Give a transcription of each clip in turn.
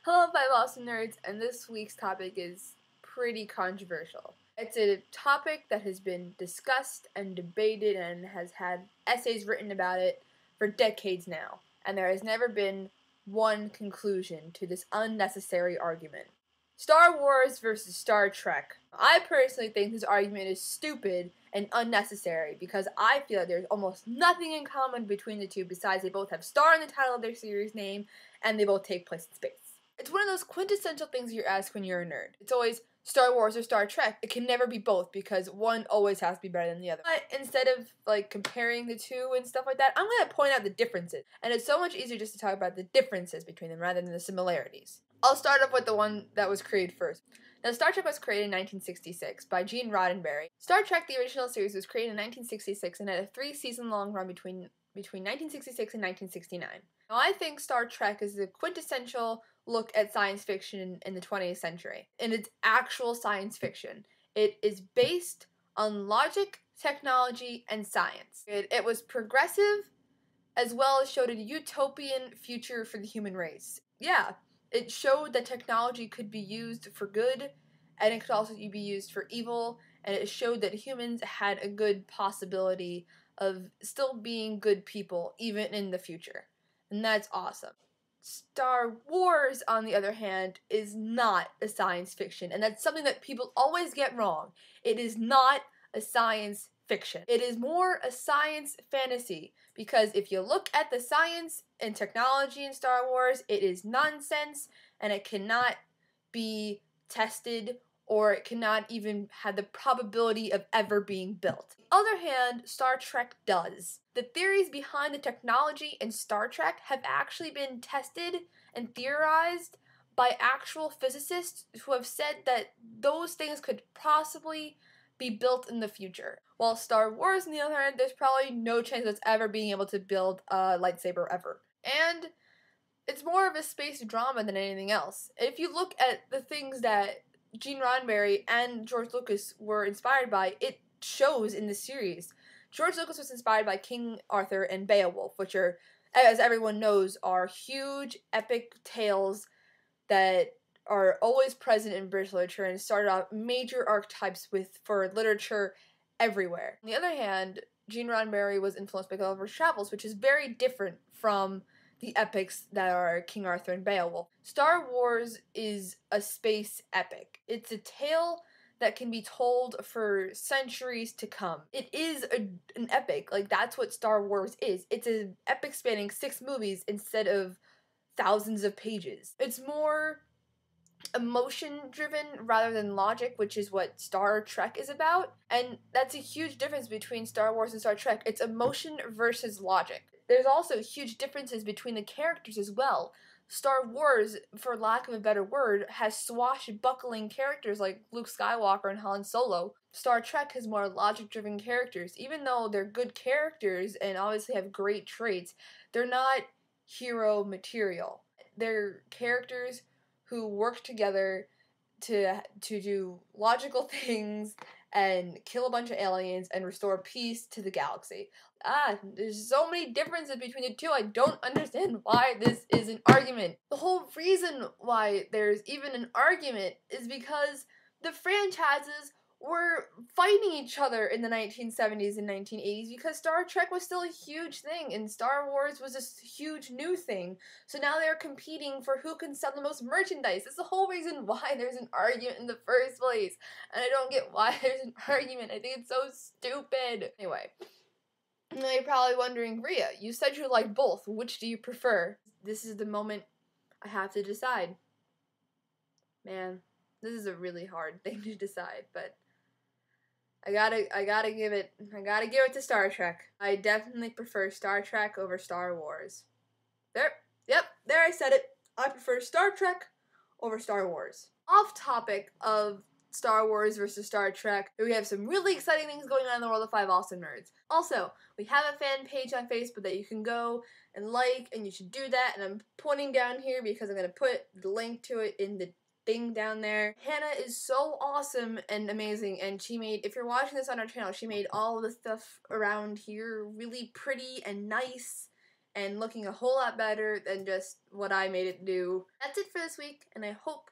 Hello, Five Awesome Nerds, and this week's topic is pretty controversial. It's a topic that has been discussed and debated and has had essays written about it for decades now, and there has never been one conclusion to this unnecessary argument. Star Wars versus Star Trek. I personally think this argument is stupid and unnecessary because I feel that there's almost nothing in common between the two besides they both have star in the title of their series name and they both take place in space. It's one of those quintessential things you ask when you're a nerd. It's always Star Wars or Star Trek. It can never be both because one always has to be better than the other. But instead of comparing the two and stuff like that, I'm going to point out the differences. And it's so much easier just to talk about the differences between them rather than the similarities. I'll start off with the one that was created first. Now, Star Trek was created in 1966 by Gene Roddenberry. Star Trek, the original series, was created in 1966 and had a 3-season-long run between 1966 and 1969. Now, I think Star Trek is the quintessential look at science fiction in the 20th century. And it's actual science fiction. It is based on logic, technology, and science. It was progressive as well as showed a utopian future for the human race. Yeah, it showed that technology could be used for good and it could also be used for evil, and it showed that humans had a good possibility of still being good people even in the future. And that's awesome. Star Wars, on the other hand, is not a science fiction, and that's something that people always get wrong. It is not a science fiction. It is more a science fantasy, because if you look at the science and technology in Star Wars, it is nonsense, and it cannot be tested, or it cannot even have the probability of ever being built. On the other hand, Star Trek does. The theories behind the technology in Star Trek have actually been tested and theorized by actual physicists who have said that those things could possibly be built in the future. While Star Wars, on the other hand, there's probably no chance of us ever being able to build a lightsaber ever. And it's more of a space drama than anything else. If you look at the things that Gene Roddenberry and George Lucas were inspired by, it shows in the series. George Lucas was inspired by King Arthur and Beowulf, which are, as everyone knows, are huge, epic tales that are always present in British literature and started off major archetypes for literature everywhere. On the other hand, Gene Roddenberry was influenced by Gulliver's Travels, which is very different from the epics that are King Arthur and Beowulf. Star Wars is a space epic. It's a tale that can be told for centuries to come. It is an epic. That's what Star Wars is. It's an epic spanning 6 movies instead of thousands of pages. It's more emotion-driven rather than logic, which is what Star Trek is about. And that's a huge difference between Star Wars and Star Trek. It's emotion versus logic. There's also huge differences between the characters as well. Star Wars, for lack of a better word, has swashbuckling characters like Luke Skywalker and Han Solo. Star Trek has more logic-driven characters. Even though they're good characters and obviously have great traits, they're not hero material. They're characters who work together to do logical things and kill a bunch of aliens and restore peace to the galaxy. There's so many differences between the two. I don't understand why this is an argument. The whole reason why there's even an argument is because the franchises were fighting each other in the 1970s and 1980s because Star Trek was still a huge thing and Star Wars was a huge new thing. So now they're competing for who can sell the most merchandise. That's the whole reason why there's an argument in the first place. And I don't get why there's an argument. I think it's so stupid. Anyway, now you're probably wondering, Rhea, you said you like both. Which do you prefer? This is the moment I have to decide. Man, this is a really hard thing to decide, but I gotta give it to Star Trek. I definitely prefer Star Trek over Star Wars. There I said it. I prefer Star Trek over Star Wars. Off topic of Star Wars versus Star Trek, we have some really exciting things going on in the world of Five Awesome Nerds. Also, we have a fan page on Facebook that you can go and like, and you should do that, and I'm pointing down here because I'm going to put the link to it in the thing down there. Hannah is so awesome and amazing, and she made, if you're watching this on our channel, she made all the stuff around here really pretty and nice and looking a whole lot better than just what I made it do. That's it for this week, and I hope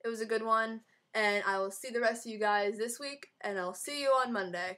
it was a good one, and I will see the rest of you guys this week, and I'll see you on Monday.